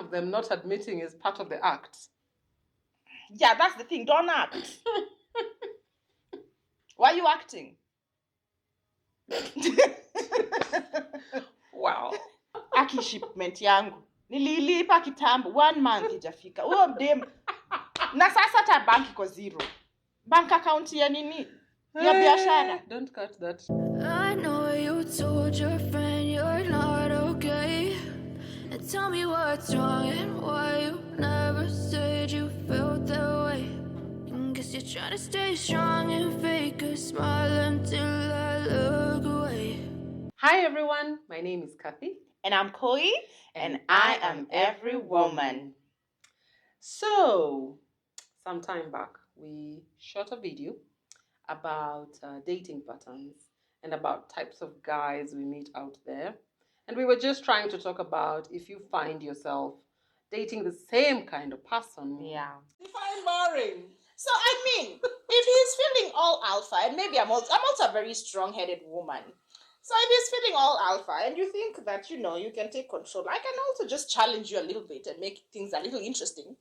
of them not admitting is part of the act. Yeah, that's the thing. Don't act. Why are you acting? Wow. Aki shipment yangu nililipa kitambo 1 month ijafika. Huyo dem na sasa hata bank iko zero. Bank account ya nini? Ya biashara. Don't cut that. I know you told your friend you're not okay. And tell me what's wrong and why you never said you felt that way. And guess you're trying to stay strong and fake a smile until I look away. Hi everyone, my name is Kathy. And I'm Koi, and I am every woman. So, some time back, we shot a video about dating patterns and about types of guys we meet out there. And we were just trying to talk about if you find yourself dating the same kind of person. Yeah. Define boring. So, I mean, if he's feeling all alpha, and maybe I'm also a very strong-headed woman. So if he's feeling all alpha and you think that, you can take control, I can also just challenge you a little bit and make things a little interesting.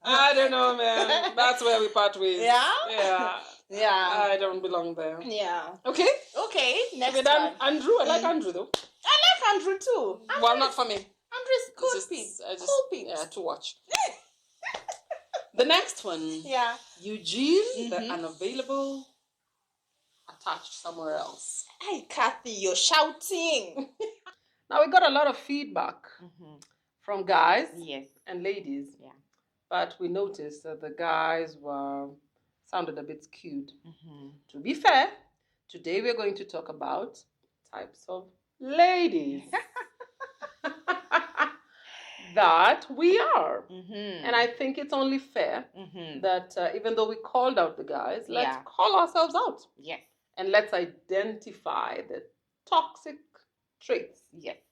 I don't know, man. That's where we part ways. Yeah? Yeah. Yeah. I don't belong there. Yeah. Okay? Okay, next We're done. Andrew, I like Andrew though. I like Andrew too. Well, not for me. Andrew's cool peeps. Cool peeps. Yeah, to watch. The next one. Yeah. Eugene, the unavailable, attached somewhere else. Hey, Kathy, you're shouting. Now, we got a lot of feedback from guys Yes. and ladies. Yeah. But we noticed that the guys sounded a bit skewed. To be fair, today we're going to talk about types of ladies. That we are. And I think it's only fair that even though we called out the guys, let's call ourselves out. Yes. And let's identify the toxic traits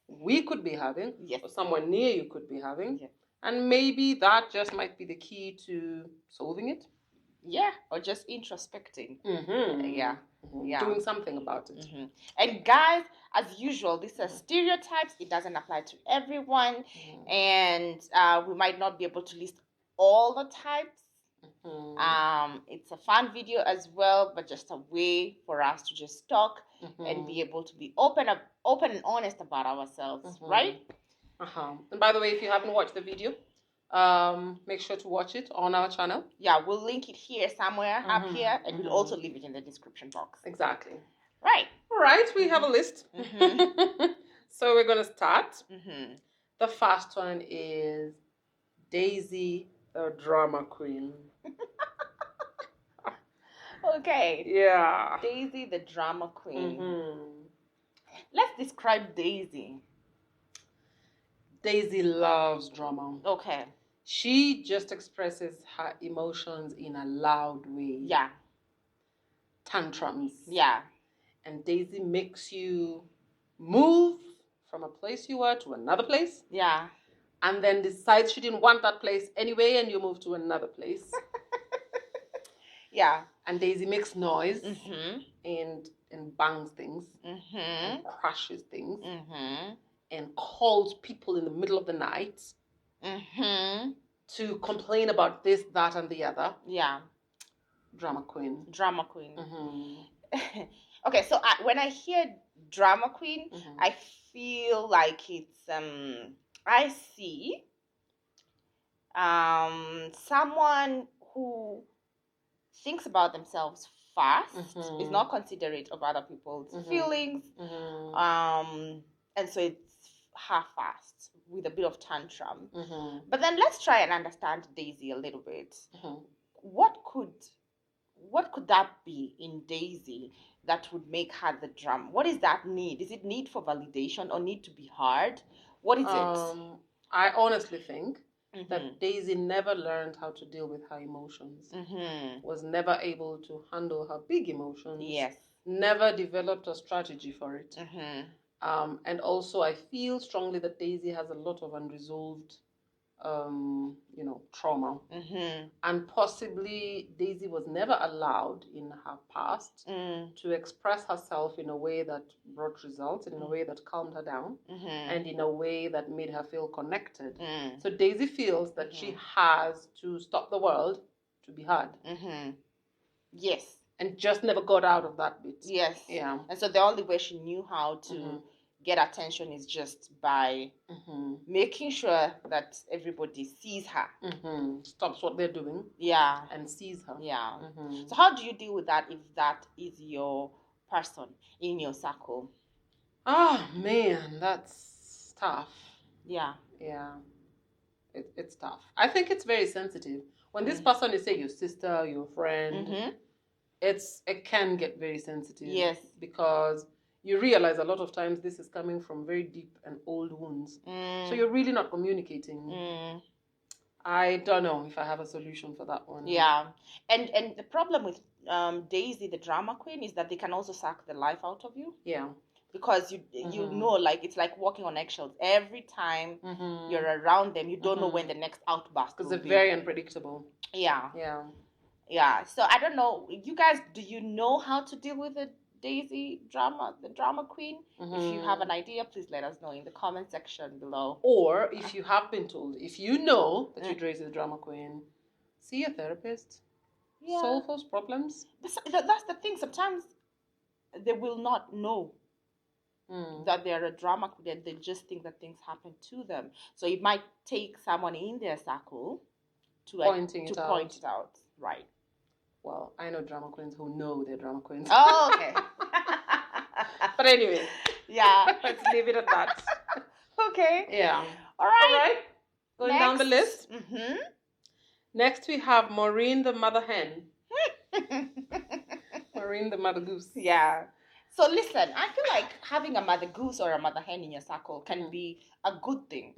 we could be having, or someone near you could be having. And maybe that just might be the key to solving it. Yeah, or just introspecting. Yeah. Doing something about it. And guys, as usual, these are stereotypes. It doesn't apply to everyone. And we might not be able to list all the types. It's a fun video as well, but just a way for us to just talk and be able to be open and honest about ourselves, right? And by the way, if you haven't watched the video, make sure to watch it on our channel. Yeah, we'll link it here somewhere up here, and we'll also leave it in the description box. Exactly. Right. All right, we have a list. So we're going to start. The first one is Daisy, the drama queen. Okay. Yeah. Daisy, the drama queen. Let's describe Daisy. Daisy loves drama. Okay. She just expresses her emotions in a loud way. Yeah. Tantrums. Yeah. And Daisy makes you move from a place you were to another place. Yeah. And then decides she didn't want that place anyway, and you move to another place. Yeah. And Daisy makes noise and bangs things and crashes things and calls people in the middle of the night to complain about this, that, and the other. Yeah. Drama queen. Drama queen. Okay, so when I hear drama queen, I feel like it's I see someone who thinks about themselves fast, is not considerate of other people's feelings, and so it's half-assed with a bit of tantrum. But then let's try and understand Daisy a little bit. What could that be in Daisy that would make her the drum? What is that need? Is it need for validation or need to be hard? What is it? I honestly think that Daisy never learned how to deal with her emotions, was never able to handle her big emotions, never developed a strategy for it. And also I feel strongly that Daisy has a lot of unresolved trauma. And possibly Daisy was never allowed in her past to express herself in a way that brought results, in a way that calmed her down, and in a way that made her feel connected. So Daisy feels that she has to stop the world to be heard. Yes. And just never got out of that bit. Yes. Yeah. And so the only way she knew how to get attention is just by making sure that everybody sees her. Stops what they're doing. Yeah. And sees her. Yeah. So how do you deal with that if that is your person in your circle? Oh, man, that's tough. Yeah. Yeah. It's tough. I think it's very sensitive. When this person is, say, your sister, your friend, it can get very sensitive. Yes. Because you realize a lot of times this is coming from very deep and old wounds. So you're really not communicating. I don't know if I have a solution for that one. Yeah. And the problem with Daisy, the drama queen, is that they can also suck the life out of you. Yeah. Because you know, like, it's like walking on eggshells. Every time you're around them, you don't know when the next outburst will be. Because they're very unpredictable. Yeah. Yeah. Yeah. So I don't know. You guys, do you know how to deal with the Daisy drama, the drama queen? If you have an idea, please let us know in the comment section below. Or if you have been told, if you know that you're Daisy the drama queen, see a therapist. Yeah. Solve those problems. That's the thing. Sometimes they will not know that they're a drama queen. They just think that things happen to them. So it might take someone in their circle to point it out. Right. Well, I know drama queens who know they're drama queens. Oh, okay. But anyway. Yeah. Let's leave it at that. Okay. Yeah. All right. Going down the list. Next we have Maureen the mother hen. Maureen the mother goose. Yeah. So listen, I feel like having a mother goose or a mother hen in your circle can be a good thing.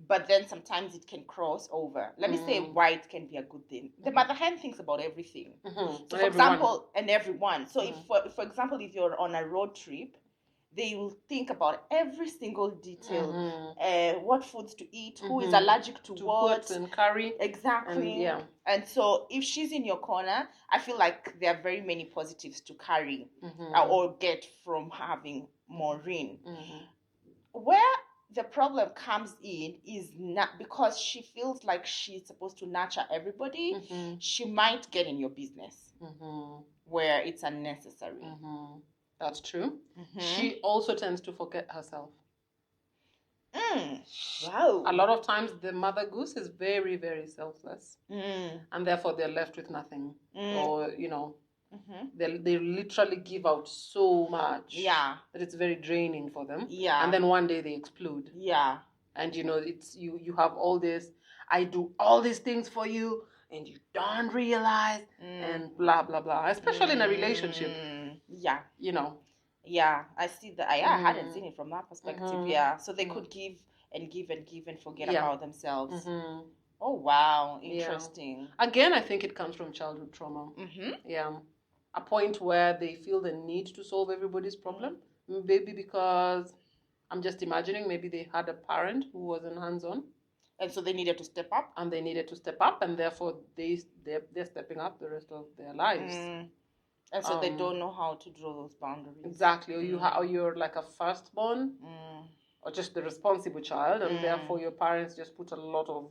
But then sometimes it can cross over. Let me say why it can be a good thing. The mother hen thinks about everything. So for example, and everyone. So if, for example, if you're on a road trip, they will think about every single detail. What foods to eat, who is allergic to what. And carry. Exactly. And so if she's in your corner, I feel like there are very many positives to carry or get from having Maureen. Where the problem comes in is not because she feels like she's supposed to nurture everybody. She might get in your business where it's unnecessary. That's true. She also tends to forget herself. Wow. A lot of times the mother goose is very, very selfless. And therefore they're left with nothing. Or, they literally give out so much that it's very draining for them. And then one day they explode. And it's you have all this, I do all these things for you and you don't realize and blah blah blah. Especially in a relationship. Yeah, I see that. I hadn't seen it from that perspective. So they could give and give and give and forget about themselves. Oh wow, interesting. Again, I think it comes from childhood trauma. A point where they feel the need to solve everybody's problem. Maybe because, I'm just imagining, maybe they had a parent who wasn't hands-on. And so they needed to step up. And therefore they're stepping up the rest of their lives. And so they don't know how to draw those boundaries. Exactly. Or you're like a firstborn, or just the responsible child, and therefore your parents just put a lot of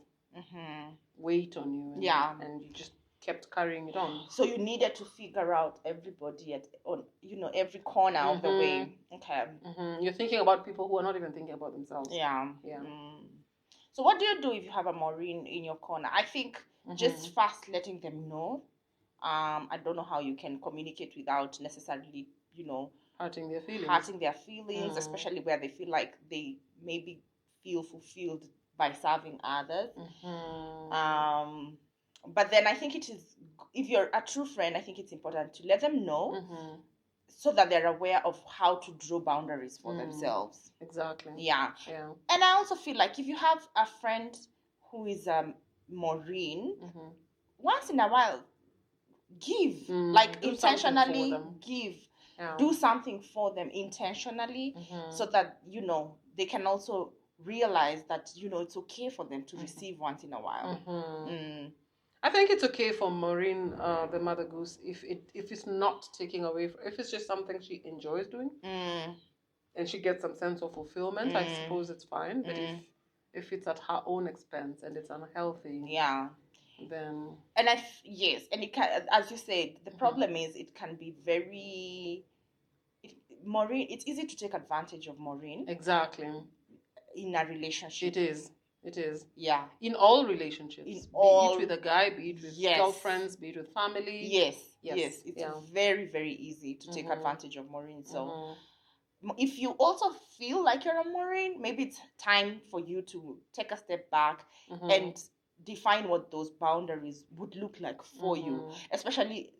weight on you. And you just kept carrying it on. So you needed to figure out everybody every corner of the way. Okay. You're thinking about people who are not even thinking about themselves. So what do you do if you have a Maureen in your corner? I think just first letting them know. I don't know how you can communicate without necessarily, hurting their feelings. Especially where they feel like they maybe feel fulfilled by serving others. But then I think it is, if you're a true friend, I think it's important to let them know so that they're aware of how to draw boundaries for themselves. Exactly. Yeah. And I also feel like if you have a friend who is Maureen, once in a while, give. Like intentionally give. Do something for them intentionally so that, they can also realize that, it's okay for them to receive once in a while. I think it's okay for Maureen, the mother goose, if it's not taking away, if it's just something she enjoys doing, and she gets some sense of fulfillment, I suppose it's fine. But if it's at her own expense and it's unhealthy, then yes, and it can, as you said, the problem is it can be very. Maureen, it's easy to take advantage of Maureen. Exactly. In a relationship. It is. Yeah. In all relationships. Be it with a guy, be it with girlfriends, be it with family. Yes. It's very, very easy to take advantage of Maureen. So if you also feel like you're a Maureen, maybe it's time for you to take a step back and define what those boundaries would look like for you. Especially,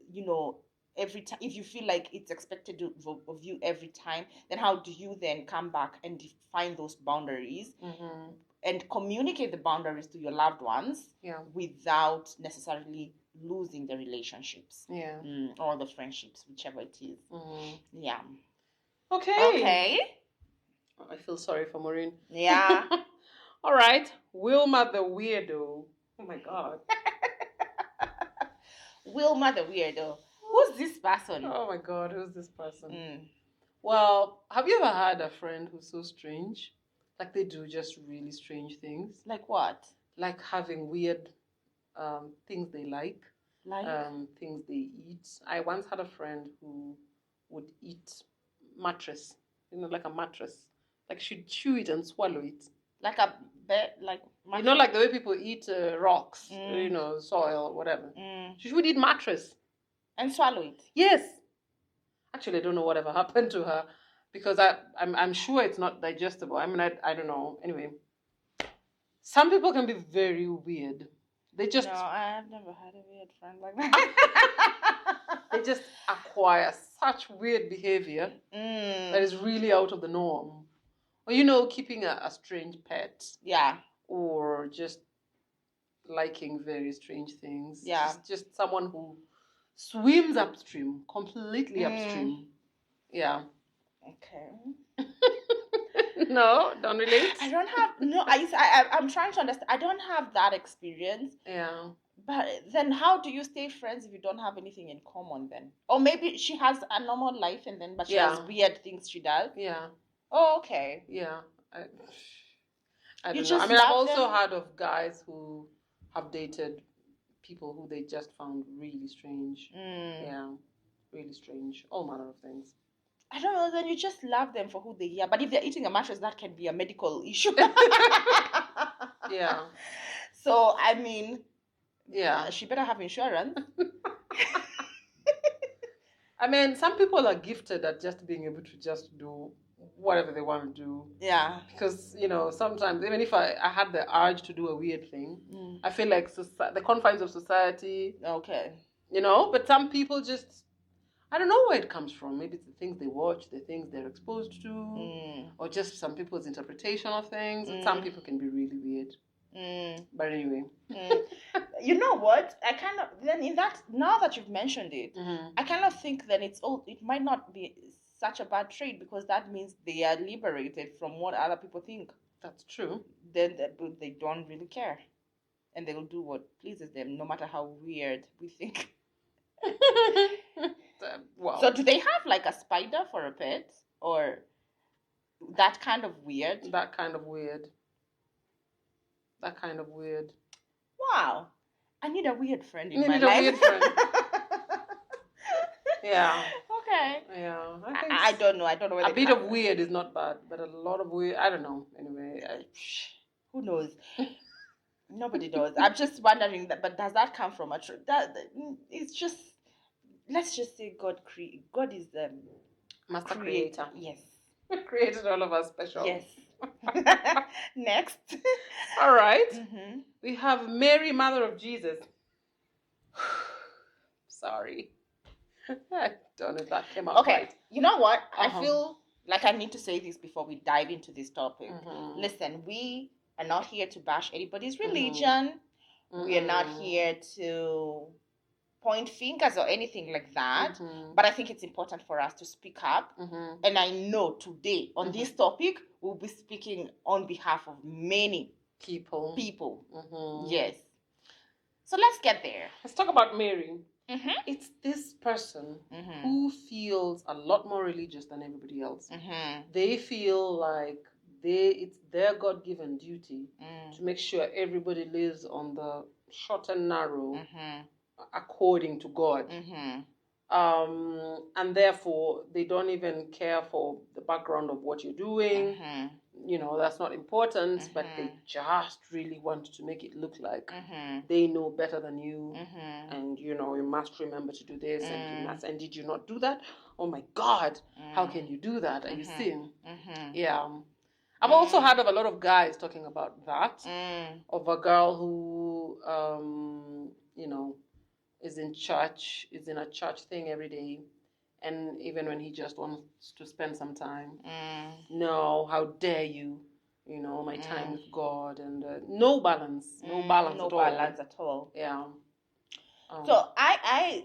every time, if you feel like it's expected of you every time, then how do you then come back and define those boundaries and communicate the boundaries to your loved ones without necessarily losing the relationships or the friendships, whichever it is. Okay. I feel sorry for Maureen. Yeah. All right. Wilma the weirdo. Oh my God. Wilma the weirdo. Who's this person? Oh my God, who's this person? Well, have you ever had a friend who's so strange? Like they do just really strange things. Like what? Like having weird things they like. Things they eat. I once had a friend who would eat mattress. Like a mattress. Like she'd chew it and swallow it. Like a bed, like mattress? Like the way people eat rocks, soil, whatever. She would eat mattress. And swallow it? Yes. Actually, I don't know whatever happened to her because I'm sure it's not digestible. I mean, I don't know. Anyway, some people can be very weird. They just... No, I've never had a weird friend like that. They just acquire such weird behavior that is really out of the norm. Or, keeping a strange pet. Yeah. Or just liking very strange things. Yeah. Just someone who swims upstream, completely upstream. Yeah. Okay. No, don't relate. I don't have I'm trying to understand. I don't have that experience. Yeah. But then how do you stay friends if you don't have anything in common then? Or maybe she has a normal life but she has weird things she does. Yeah. Oh, okay. Yeah. I don't know. I mean, I've also heard of guys who have dated people who they just found really strange. Yeah. Really strange. All manner of things. I don't know, then you just love them for who they are. But if they're eating a mattress, that can be a medical issue. Yeah. So, I mean, she better have insurance. I mean, some people are gifted at just being able to just do whatever they want to do. Yeah. Because, sometimes, even if I had the urge to do a weird thing, I feel like the confines of society. Okay. But some people just... I don't know where it comes from. Maybe it's the things they watch, the things they're exposed to, or just some people's interpretation of things. And some people can be really weird. But anyway. You know what? I kind of, then in that, now that you've mentioned it, I kind of think that it might not be such a bad trait because that means they are liberated from what other people think. That's true. Then they don't really care. And they'll do what pleases them, no matter how weird we think. Wow. So do they have like a spider for a pet or that kind of weird? That kind of weird. Wow. I need a weird friend in my life. A weird friend. Yeah. Okay. Yeah. I don't know. I don't know where a bit of weird is not bad, but a lot of weird, I don't know. Anyway. Who knows? Nobody knows. I'm just wondering but does that come from a truth? It's just... Let's just say God is the master creator. Yes. Created all of us special. Yes. Next. All right. We have Mary, Mother of Jesus. Sorry. I don't know if that came out okay. right. You know what? I feel like I need to say this before we dive into this topic. Listen, we are not here to bash anybody's religion. We are not here to point fingers or anything like that. Mm-hmm. But I think it's important for us to speak up. Mm-hmm. And I know today on this topic, we'll be speaking on behalf of many people. Mm-hmm. Yes. So let's get there. Let's talk about Mary. Mm-hmm. It's this person who feels a lot more religious than everybody else. They feel like it's their God-given duty to make sure everybody lives on the short and narrow according to God. And therefore, they don't even care for the background of what you're doing. You know, that's not important, but they just really want to make it look like they know better than you. And, you know, you must remember to do this, and you must, and did you not do that? Oh my God, how can you do that? Are you seeing? Yeah. I've also heard of a lot of guys talking about that, of a girl who, you know, is in a church thing every day. And even when he just wants to spend some time, no, how dare you? You know, my time with God, and no balance at all. Yeah. So I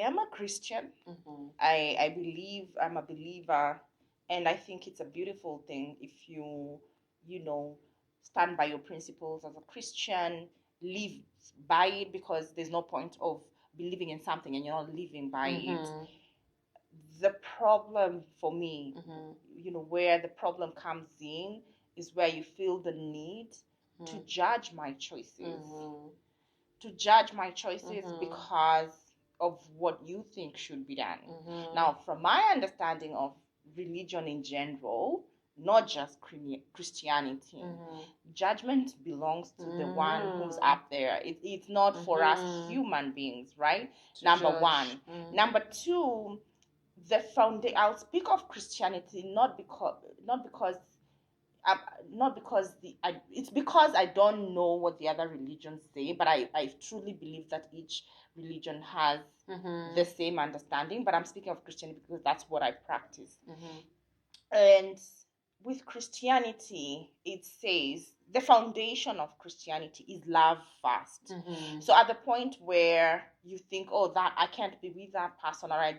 am a Christian. I believe, I'm a believer, and I think it's a beautiful thing if you stand by your principles as a Christian, live by it, because there's no point of believing in something and you're not living by it. The problem for me, where the problem comes in, is where you feel the need to judge my choices. To judge my choices because of what you think should be done. Now, from my understanding of religion in general, not just Christianity, judgment belongs to the one who's up there. It's not for us human beings, right? Number one. Number two, I'll speak of Christianity not because it's because I don't know what the other religions say, but I truly believe that each religion has the same understanding. But I'm speaking of Christianity because that's what I practice. And with Christianity, it says the foundation of Christianity is love first. So at the point where you think, oh, that I can't be with that person, or I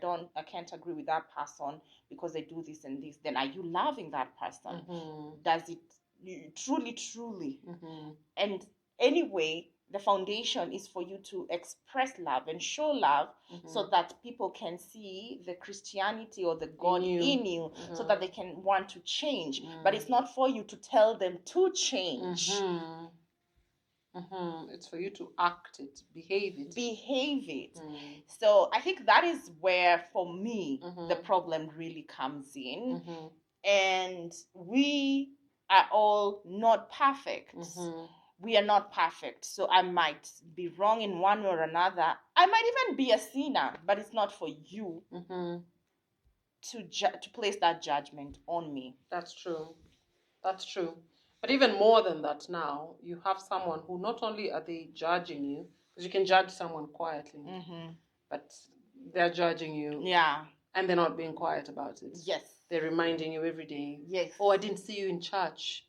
can't agree with that person because they do this and this, then are you loving that person? Does it truly? And anyway, the foundation is for you to express love and show love so that people can see the Christianity or the God in you so that they can want to change. But it's not for you to tell them to change. It's for you to act it, behave it. So I think that is where, for me, the problem really comes in. And we are all not perfect. We are not perfect. So I might be wrong in one way or another. I might even be a sinner, but it's not for you to place that judgment on me. That's true. But even more than that, now you have someone who not only are they judging you, because you can judge someone quietly, but they're judging you. Yeah. And they're not being quiet about it. Yes. They're reminding you every day. Yes. Oh, I didn't see you in church.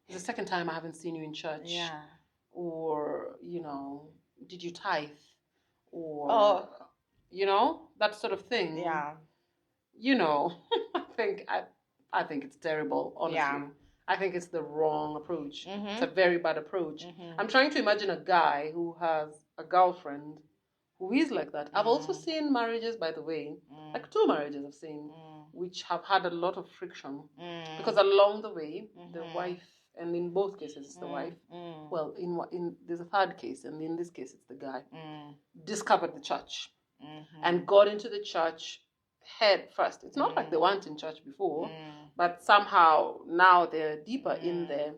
It's the second time I haven't seen you in church. Yeah. Or, did you tithe? Or, that sort of thing. Yeah. I think it's terrible, honestly. Yeah. I think it's the wrong approach. It's a very bad approach. I'm trying to imagine a guy who has a girlfriend who is like that. I've also seen marriages, by the way, like 2 marriages I've seen, which have had a lot of friction. Because along the way, the wife, and in both cases it's the wife, well, in there's a third case, and in this case it's the guy, discovered the church and got into the church head first. It's not like they weren't in church before, but somehow now they're deeper in there,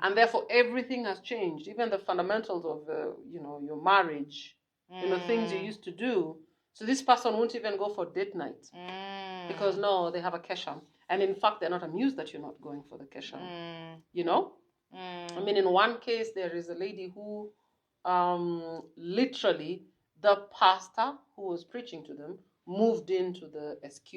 and therefore everything has changed. Even the fundamentals of your marriage, things you used to do. So this person won't even go for date night because no, they have a kesha, and in fact they're not amused that you're not going for the kesha. I mean, in one case there is a lady who literally the pastor who was preaching to them moved into the SQ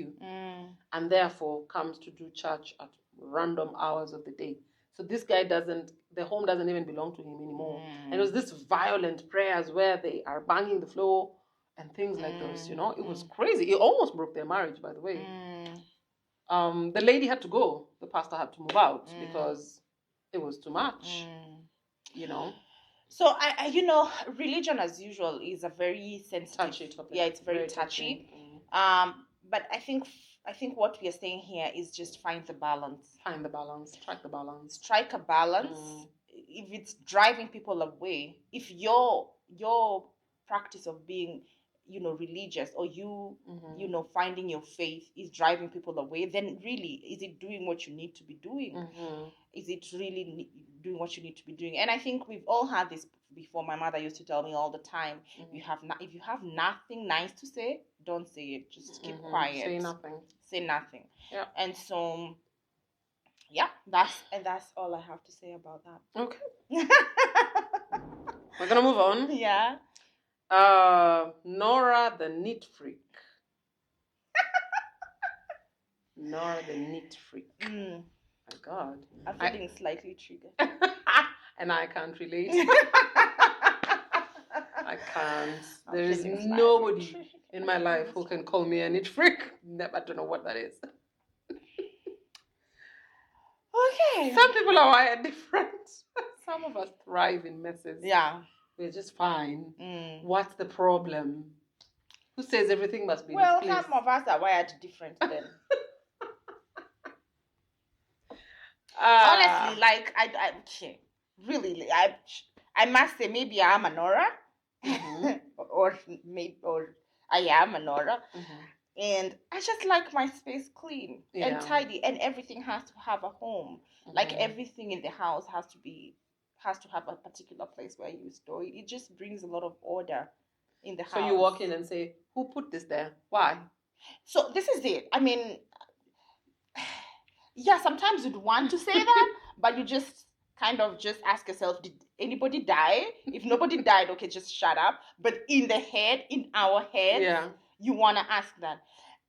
and therefore comes to do church at random hours of the day. So this guy the home doesn't even belong to him anymore. And it was this violent prayers where they are banging the floor, and things like those. It was crazy. It almost broke their marriage, by the way. The lady had to go. The pastor had to move out because it was too much. So I religion as usual is a very sensitive touchy topic. Yeah, it's very touchy. But I think what we are saying here is just find the balance. Find the balance. Strike the balance. Strike a balance. If it's driving people away, if your practice of being religious, or finding your faith is driving people away, then really, is it doing what you need to be doing? Is it really doing what you need to be doing? And I think we've all had this before. My mother used to tell me all the time, if you have nothing nice to say, don't say it. Just keep quiet. Say nothing. Yeah. And so yeah, that's all I have to say about that. Okay. We're gonna move on. Yeah. Nora the neat freak. Nora the neat freak. My God. I'm feeling slightly triggered. And I can't relate. I can't. There is nobody in my life who can call me a neat freak. I don't know what that is. Okay. Some people are wired different. Some of us thrive in messes. Yeah. We're just fine. What's the problem? Who says everything must be in Well, place? some of us are wired different then. Honestly, like I must say, maybe I'm a Nora, or I am a Nora, and I just like my space clean and tidy, and everything has to have a home. Like everything in the house has to have a particular place where you store it. It just brings a lot of order in the house. So you walk in and say, "Who put this there? Why?" So this is it. I mean, yeah, sometimes you'd want to say that, but you just kind of just ask yourself, did anybody die? If nobody died, okay, just shut up. But in our head, you want to ask that.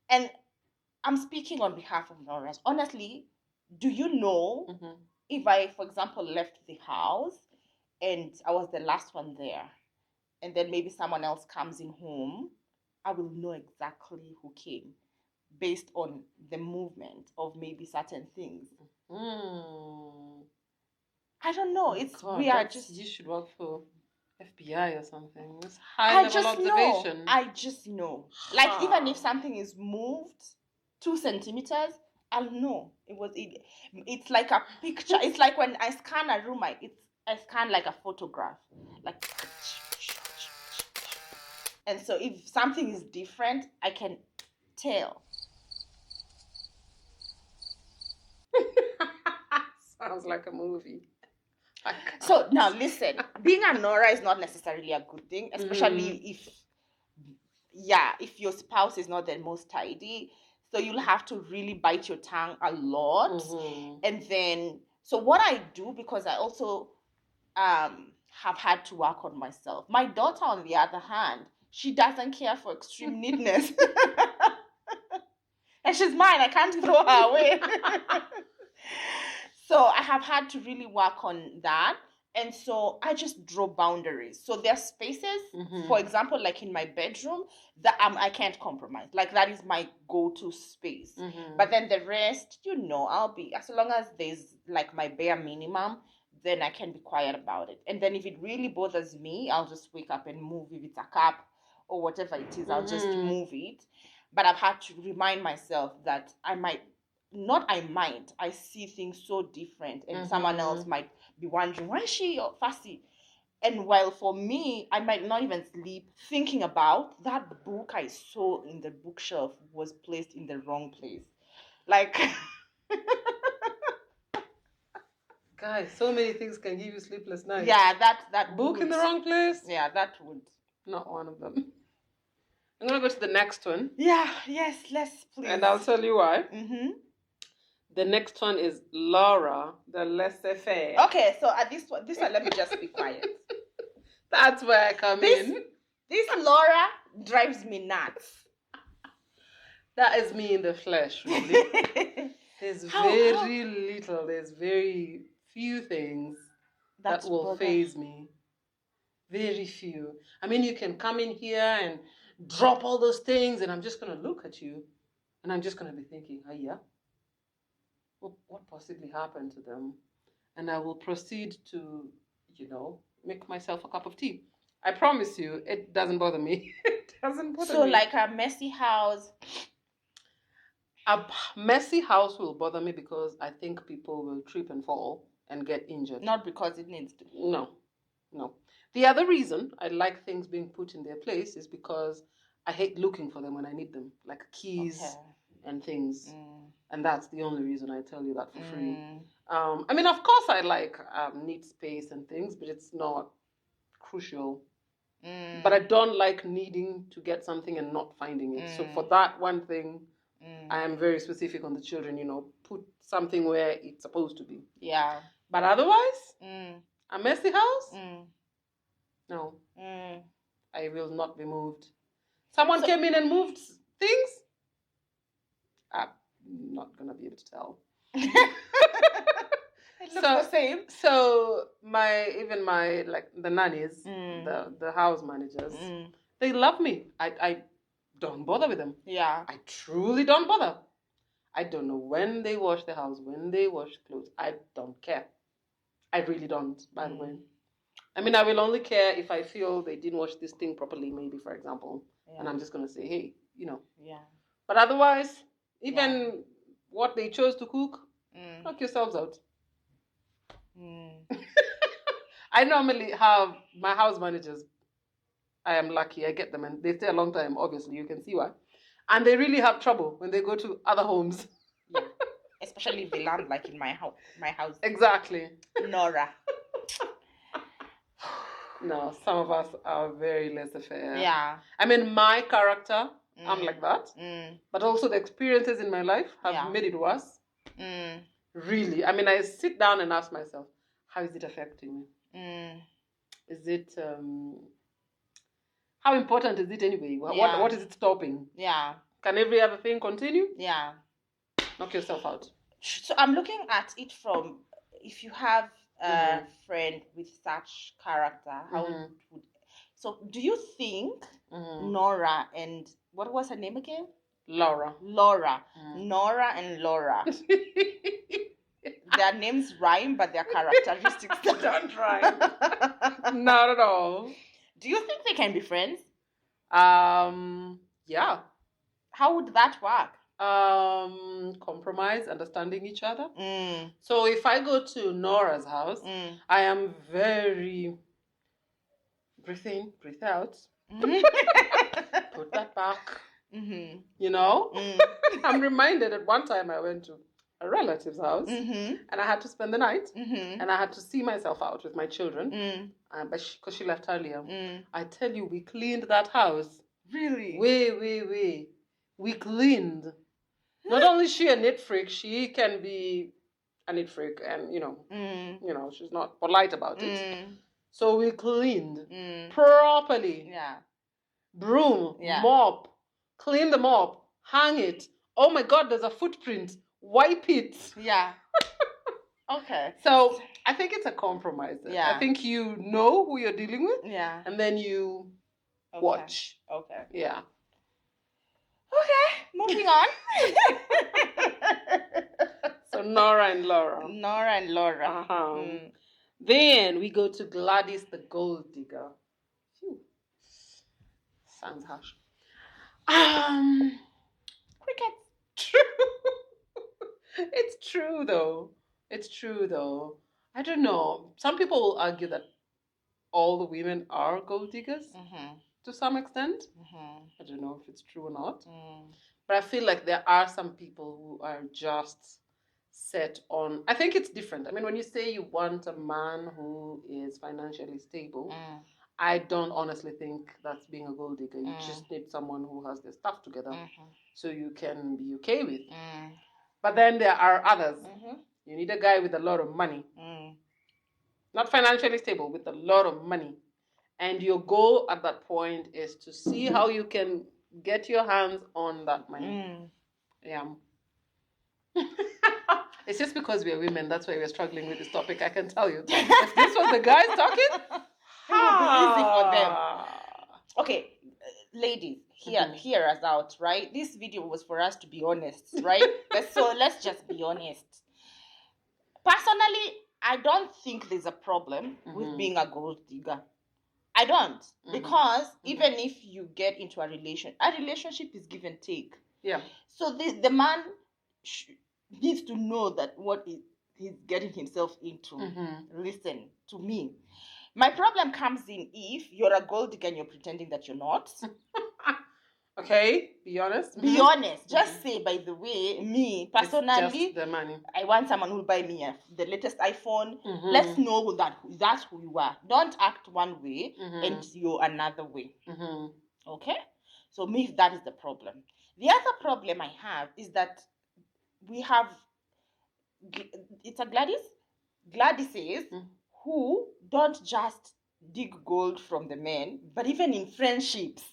And I'm speaking on behalf of Nora. Honestly, do you know if I, for example, left the house and I was the last one there, and then maybe someone else comes in home, I will know exactly who came, based on the movement of maybe certain things. I don't know. You should work for FBI or something. It's high level observation. I just know. Like even if something is moved 2 centimeters, I'll know. It's like a picture. It's like when I scan a room, I scan like a photograph. Like, and so if something is different, I can tell. Sounds like a movie. So now listen, being a Nora is not necessarily a good thing, especially if your spouse is not the most tidy. So you'll have to really bite your tongue a lot. And then, so what I do, because I also have had to work on myself. My daughter, on the other hand, she doesn't care for extreme neatness. And she's mine. I can't throw her away. So I have had to really work on that. And so I just draw boundaries. So there are spaces, for example, like in my bedroom, that I can't compromise. Like that is my go-to space. But then the rest, I'll be, as long as there's like my bare minimum, then I can be quiet about it. And then if it really bothers me, I'll just wake up and move. If it's a cup or whatever it is, I'll just move it. But I've had to remind myself that I see things so different, and someone else might be wondering, why is she fussy? And while for me, I might not even sleep thinking about that book I saw in the bookshelf was placed in the wrong place. Like, guys, so many things can give you sleepless nights. Yeah, that book in the wrong place. Yeah, that would. Not one of them. I'm gonna go to the next one. Yeah. Yes. Let's please. And I'll tell you why. The next one is Laura, the laissez-faire. Okay, so at this one, let me just be quiet. That's where I come in. This Laura drives me nuts. That is me in the flesh, really. There's there's very few things that will faze me. Very few. I mean, you can come in here and drop all those things, and I'm just going to look at you, and I'm just going to be thinking, oh yeah, what possibly happened to them? And I will proceed to, make myself a cup of tea. I promise you, it doesn't bother me. It doesn't bother me. So like a messy house. A messy house will bother me because I think people will trip and fall and get injured. Not because it needs to. No. The other reason I like things being put in their place is because I hate looking for them when I need them, like keys and things. And that's the only reason I tell you that for free. I mean, of course, I like neat space and things, but it's not crucial. But I don't like needing to get something and not finding it. So for that one thing, I am very specific on the children, put something where it's supposed to be. Yeah. But otherwise, a messy house? No. I will not be moved. Someone came in and moved things? I'm not going to be able to tell. It looks the same. So the nannies, the house managers, they love me. I don't bother with them. Yeah. I truly don't bother. I don't know when they wash the house, when they wash clothes. I don't care. I really don't, by the way. I mean, I will only care if I feel they didn't wash this thing properly, maybe, for example. Yeah. And I'm just going to say, hey, Yeah. But otherwise, even what they chose to cook, knock yourselves out. I normally have my house managers. I am lucky. I get them and they stay a long time. Obviously, you can see why. And they really have trouble when they go to other homes. Yeah. Especially if they land like in my house. Exactly. Nora. No, some of us are very laissez-faire. Yeah. I mean, my character, I'm like that. But also the experiences in my life have made it worse. Really. I mean, I sit down and ask myself, how is it affecting me? Is it... how important is it anyway? What is it stopping? Yeah. Can every other thing continue? Yeah. Knock yourself out. So I'm looking at it from, if you have a friend with such character, how would... So do you think Nora and... What was her name again? Laura. Nora and Laura. Their names rhyme, but their characteristics don't rhyme. Not at all. Do you think they can be friends? Yeah. How would that work? Compromise, understanding each other. So if I go to Nora's house, I am very breathe in, breathe out. Put that back. I'm reminded at one time I went to a relative's house and I had to spend the night and I had to see myself out with my children because she left earlier. I tell you, we cleaned that house. Really? Way. We cleaned. Not only is she a knit freak, she can be a knit freak and, she's not polite about it. So we cleaned properly. Yeah. Broom, mop, clean the mop, hang it. Oh my God, there's a footprint. Wipe it. Yeah. Okay. So I think it's a compromise. Yeah. I think you know who you're dealing with. Yeah. And then you watch. Okay. Yeah. Okay. Moving on. So Nora and Laura. Uh-huh. Then we go to Gladys the Gold Digger. Phew. Sounds harsh. Cricket. True. It's true though. I don't know. Some people will argue that all the women are gold diggers to some extent. I don't know if it's true or not. But I feel like there are some people who are just set on... I think it's different. I mean, when you say you want a man who is financially stable, I don't honestly think that's being a gold digger. You just need someone who has their stuff together so you can be okay with. But then there are others. You need a guy with a lot of money. Not financially stable, with a lot of money. And your goal at that point is to see how you can get your hands on that money. Yeah. It's just because we're women, that's why we're struggling with this topic, I can tell you. If this was the guys talking, it would be easy for them. Okay, ladies, hear us out, right? This video was for us to be honest, right? Let's just be honest. Personally, I don't think there's a problem with being a gold digger. I don't. Because even if you get into a relationship is give and take. Yeah. So the man needs to know that what he's getting himself into. Listen to me. My problem comes in if you're a gold digger and you're pretending that you're not. Okay, be honest. Be honest. Just say, by the way, me personally, it's just the money. I want someone who will buy me the latest iPhone. Let's know that's who you are. Don't act one way and you're another way. Okay? So me, that is the problem. The other problem I have is that we have, it's a Gladys's who don't just dig gold from the men, but even in friendships.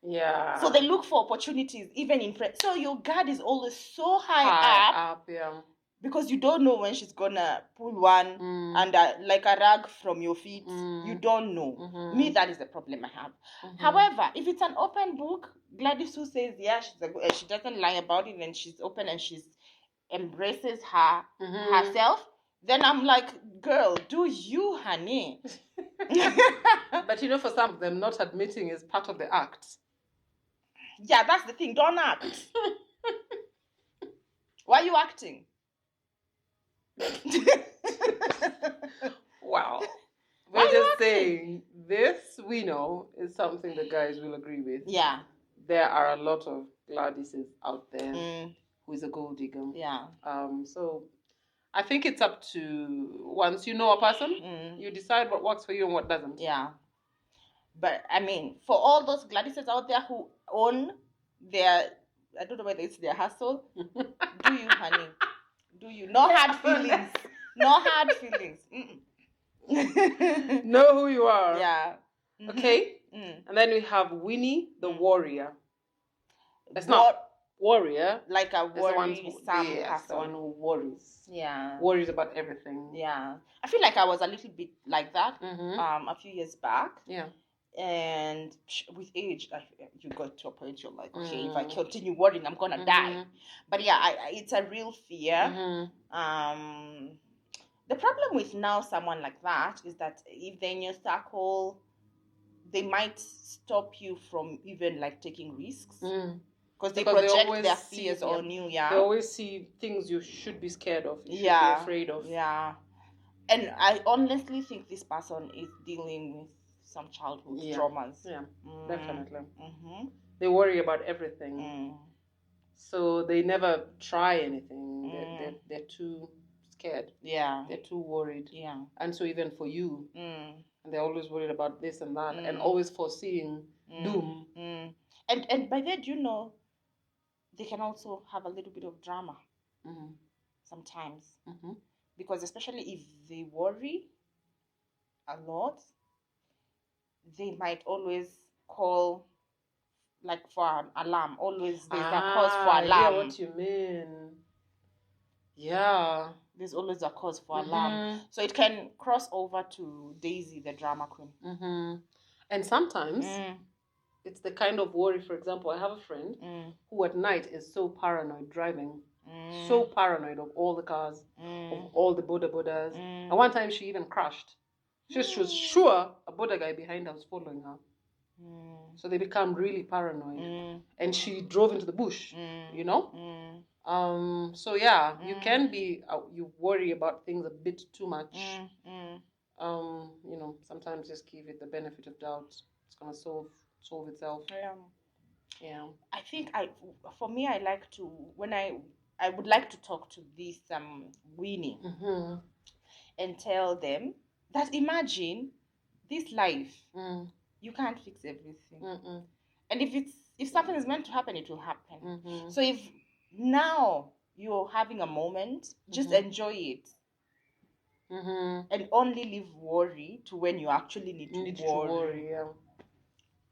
Yeah. So they look for opportunities even in friends. So your guard is always so high up. Yeah. Because you don't know when she's gonna pull one and like a rag from your feet. You don't know. Me, that is the problem I have. However, if it's an open book, Gladys who says she doesn't lie about it and she's open and she's embraces herself, then I'm like, girl, do you, honey? But you know, for some of them, not admitting is part of the act. Yeah, that's the thing. Don't act. Why are you acting? Wow. We're just saying, this, we know, is something the guys will agree with. Yeah. There are a lot of Gladyses out there who is a gold digger. Yeah. So I think it's up to, once you know a person, you decide what works for you and what doesn't. Yeah. But, I mean, for all those Gladyses out there who own their, I don't know whether it's their hustle, do you, honey? Do you? No hard feelings. No hard feelings. Know who you are. Yeah. Okay? And then we have Winnie the Warrior. It's not warrior. Like a worry the one who worries. Yeah. Worries about everything. Yeah. I feel like I was a little bit like that a few years back. Yeah. And with age, you got to a point you're like, okay, if I continue worrying, I'm gonna die. But yeah, it's a real fear. The problem with now someone like that is that if they're in your circle, they might stop you from even like taking risks because they project their fears on you. Yeah, they always see things you should be scared of. You should be afraid of. Yeah, and I honestly think this person is dealing with some childhood traumas. Yeah, definitely. They worry about everything, so they never try anything. They're too scared. Yeah, they're too worried. Yeah, and so even for you, and they're always worried about this and that, and always foreseeing doom. And by that, you know, they can also have a little bit of drama sometimes, because especially if they worry a lot, they might always call like for an alarm. Always there's a cause for alarm. I get what you mean. Yeah. There's always a cause for alarm. So it can cross over to Daisy, the drama queen. And sometimes it's the kind of worry, for example, I have a friend who at night is so paranoid driving. So paranoid of all the cars, of all the bodas. And one time she even crashed. She was sure a Buddha guy behind her was following her. So they become really paranoid. And she drove into the bush, you know? So yeah, you can be, you worry about things a bit too much. You know, sometimes just give it the benefit of doubt. It's going to solve itself. Yeah. I think for me, I like to, when I would like to talk to this Winnie and tell them that imagine this life, you can't fix everything. And if something is meant to happen, it will happen. So if now you're having a moment, just enjoy it. And only leave worry to when you actually need to worry.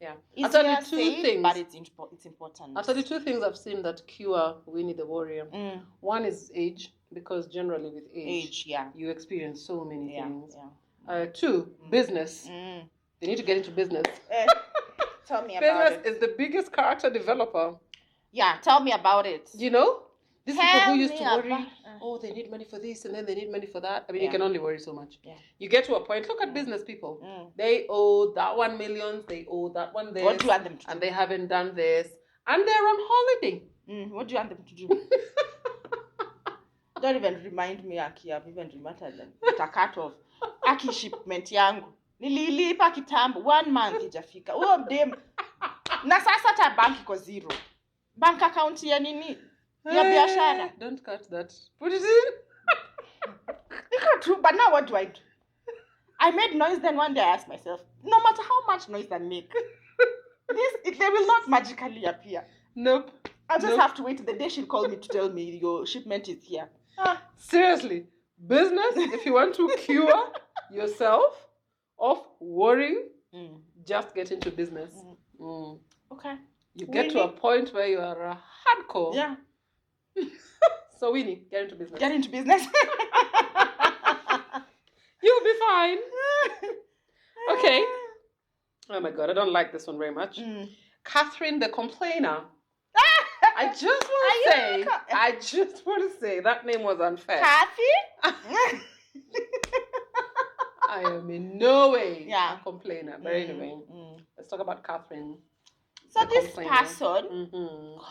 Yeah. I'll tell you two things, but it's important. I'll tell you two things I've seen that cure Winnie the Warrior. One is age, because generally with age, you experience so many things. Two, business. They need to get into business. Tell me about Business it. is the biggest character developer. Yeah, tell me about it. You know? These people Tell who used me to worry, about- oh, they need money for this and then they need money for that. I mean, Yeah. you can only worry so much. Yeah. You get to a point, look at business people. They owe that one millions, they owe that one this. What do you want them to do? And they haven't done this. And they're on holiday. What do you want them to do? Don't even remind me, Aki. I've even reminded them. A cut off. Aki shipment yangu. Nililipa kitambo. 1 month ijafika. Huyo dem. Na sasa hata bank iko zero. Bank account ya nini? Ya biashara. Don't cut that. Put it in. It's true, but now what do I do? I made noise, then one day I asked myself, no matter how much noise I make, they will not magically appear. Nope. I just have to wait till the day she'll call me to tell me your shipment is here. Seriously, business, if you want to cure yourself of worrying, just get into business. Okay. You get to a point where you are a hardcore. Yeah. So Winnie, get into business. Get into business. You'll be fine. Okay. Oh my God, I don't like this one very much. Catherine the Complainer. I just want to say that name was unfair. Kathy? I am in no way a complainer. But anyway, let's talk about Catherine. So this person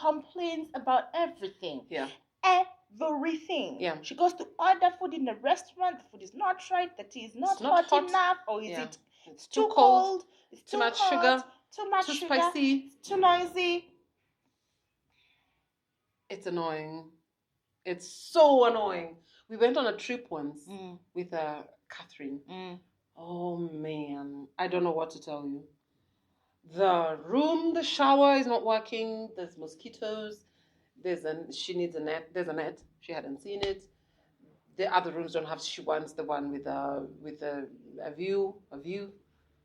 complains about everything. Yeah. Everything. Yeah. She goes to order food in a restaurant. The food is not right. The tea is not hot enough. Or is it it's too cold? It's too much sugar. Too much too sugar. spicy. Too noisy. It's annoying. It's so annoying. We went on a trip once with Catherine. Oh man, I don't know what to tell you. The shower is not working. There's mosquitoes. She needs a net. There's a net. She hadn't seen it. The other rooms don't have. She wants the one with a view.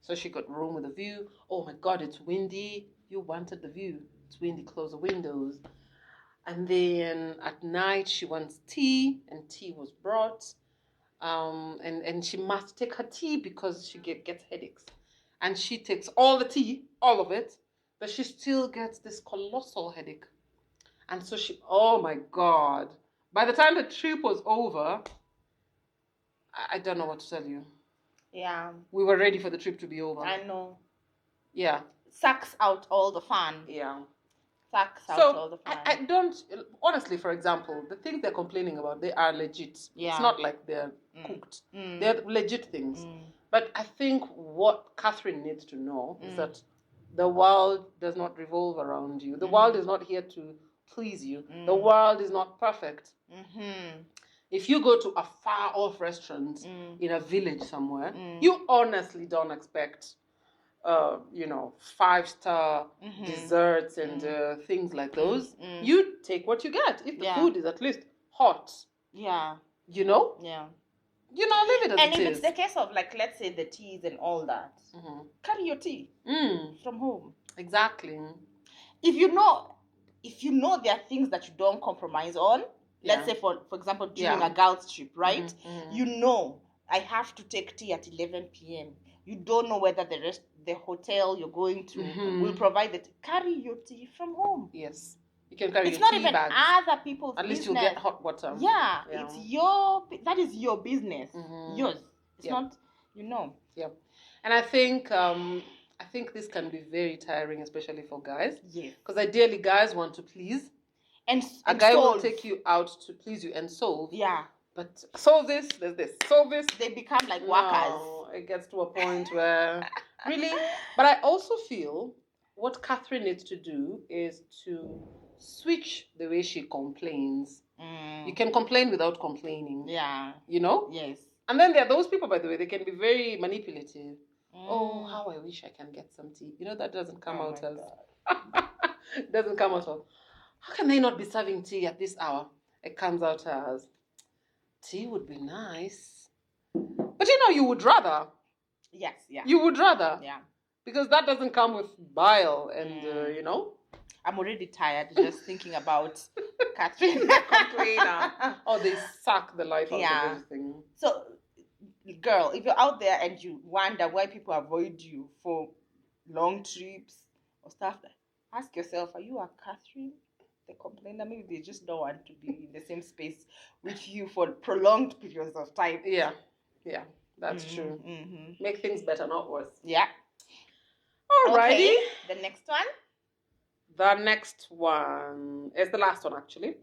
So she got room with a view. Oh my God, it's windy. You wanted the view. It's windy. Close the windows. And then at night she wants tea, and tea was brought. And she must take her tea because she gets headaches. And she takes all the tea, all of it, but she still gets this colossal headache. And so oh my God. By the time the trip was over, I don't know what to tell you. Yeah. We were ready for the trip to be over. I know. Yeah. Sucks out all the fun. Yeah. Sucks out all the fun. I don't, honestly, for example, the things they're complaining about, they are legit. Yeah. It's not like they're cooked. They're legit things. But I think what Catherine needs to know is that the world does not revolve around you. The world is not here to please you. The world is not perfect. If you go to a far off restaurant in a village somewhere, you honestly don't expect 5-star desserts and things like those. You take what you get. If the food is at least hot. Yeah. You know? Yeah. Leave it as and it is. And if it's the case of, like, let's say the teas and all that, carry your tea from home. Exactly. If you know there are things that you don't compromise on, let's say, for example, during a girls' trip, right? I have to take tea at 11 p.m. You don't know whether the hotel you're going to will provide it. Carry your tea from home. Yes. You can carry it's your tea tea bags. It's not even other people's At least business. you'll get hot water. Yeah. That is your business. Yours. It's not, Yeah. And I think this can be very tiring, especially for guys. Yes. Because ideally guys want to please. And a guy will take you out to please you and solve. Yeah. But solve this, there's this. Solve this. They become like workers. No, it gets to a point where really. But I also feel what Catherine needs to do is to switch the way she complains. You can complain without complaining. Yeah. Yes. And then there are those people, by the way, they can be very manipulative. Oh, how I wish I can get some tea. That doesn't come out as it doesn't come out as how can they not be serving tea at this hour? It comes out as tea would be nice. But you would rather. Yes, yeah. You would rather. Yeah. Because that doesn't come with bile and, I'm already tired just thinking about Catherine the complainer. Oh, they suck the life out of everything. So, girl, if you're out there and you wonder why people avoid you for long trips, or stuff. Ask yourself, are you a Catherine, the complainer? Maybe they just don't want to be in the same space with you for prolonged periods of time. Yeah, that's true. Make things better, not worse. Yeah. Alrighty. Okay, the next one. The next one is the last one, actually.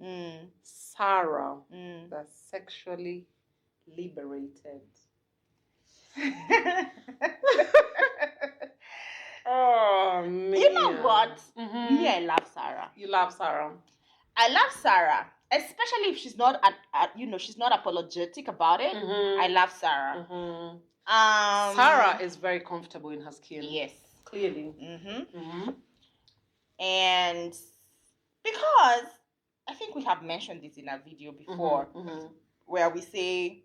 Sarah, the sexually liberated. Oh, man. You know what? Me, I love Sarah. You love Sarah. I love Sarah, especially if she's not, she's not apologetic about it. I love Sarah. Sarah is very comfortable in her skin. Yes, clearly. And because I think we have mentioned this in a video before, where we say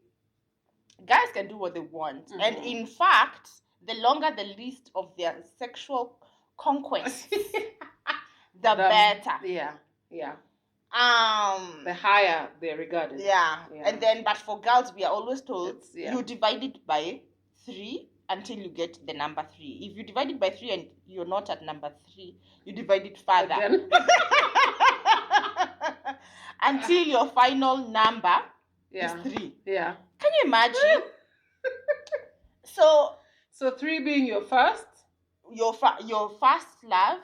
guys can do what they want, and in fact, the longer the list of their sexual conquests, the better. Yeah. The higher they're regarded. Yeah. And then, but for girls, we are always told you divide it by 3 until you get the number 3. If you divide it by 3 and you're not at number 3, you divide it further until your final number is 3. Yeah. Can you imagine? So 3 being your first, your first love,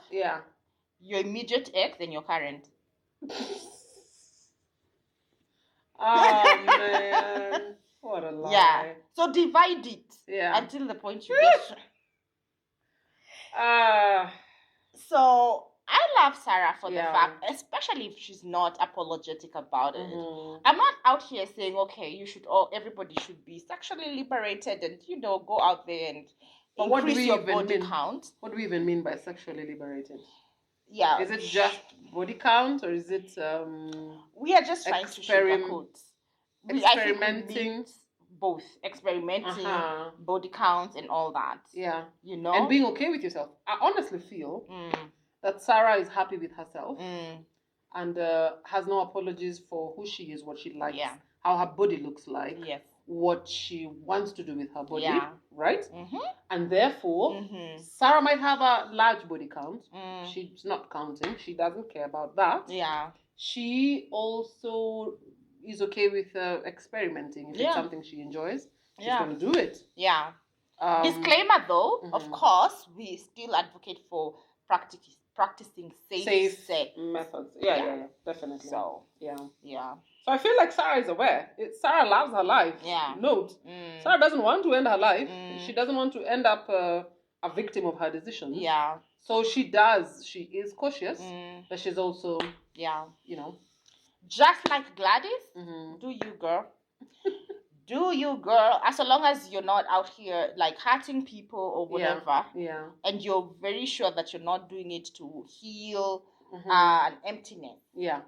your immediate ex, then your current. Oh man, what a lie. Yeah. So divide it until the point you get. So I love Sarah for the fact, especially if she's not apologetic about it. I'm not out here saying, okay, everybody should be sexually liberated and go out there and increase your body count. What do we even mean by sexually liberated? Yeah. Is it just body count, or is it we are just trying to sugarcoat. Experimenting. Both experimenting, body counts, and all that. Yeah. And being okay with yourself. I honestly feel that Sarah is happy with herself and has no apologies for who she is, what she likes, how her body looks like, what she wants to do with her body, right? And therefore, Sarah might have a large body count. She's not counting. She doesn't care about that. Yeah. She also is okay with experimenting. If it's something she enjoys, she's going to do it. Yeah. Disclaimer though, of course, we still advocate for practicing safe sex methods. Yeah, definitely. So, yeah. So I feel like Sarah is aware. Sarah loves her life. Yeah. Note, Sarah doesn't want to end her life. She doesn't want to end up a victim of her decisions. Yeah. So she does. She is cautious, but she's also, just like Gladys, do you, girl? Do you, girl? As long as you're not out here like hurting people or whatever, and you're very sure that you're not doing it to heal an emptiness. Yeah.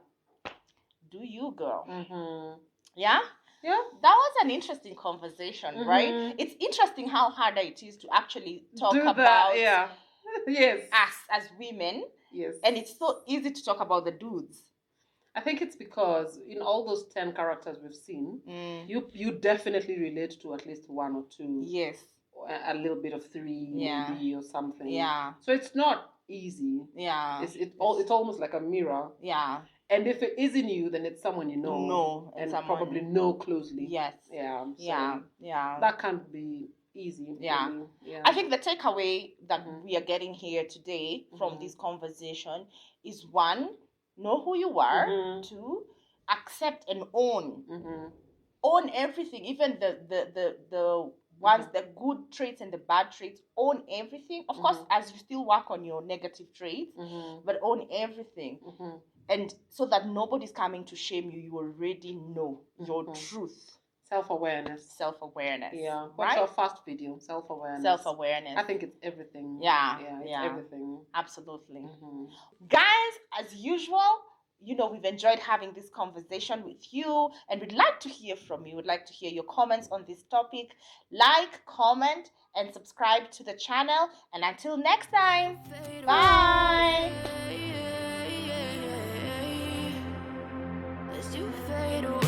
Do you, girl? Yeah. That was an interesting conversation, right? It's interesting how harder it is to actually talk about yes, us as women. Yes. And it's so easy to talk about the dudes. I think it's because in all those 10 characters we've seen, you definitely relate to at least 1 or 2. Yes. A little bit of 3 maybe or something. Yeah. So it's not easy. Yeah. It's almost like a mirror. Yeah. And if it isn't you, then it's someone you know. And probably know closely. Yes. Yeah. So yeah. That can't be easy. Yeah. Really. Yeah. I think the takeaway that we are getting here today from this conversation is 1, know who you are. 2, accept and own. Own everything, even the ones, the good traits and the bad traits. Own everything. Of course, as you still work on your negative traits, but own everything. And so that nobody's coming to shame you, you already know your truth. Self-awareness. Yeah. What's our first video? Self-awareness. I think it's everything. Yeah. It's everything. Absolutely. Guys, as usual, we've enjoyed having this conversation with you, and we'd like to hear from you. We'd like to hear your comments on this topic. Like, comment, and subscribe to the channel. And until next time, bye. As you fade away.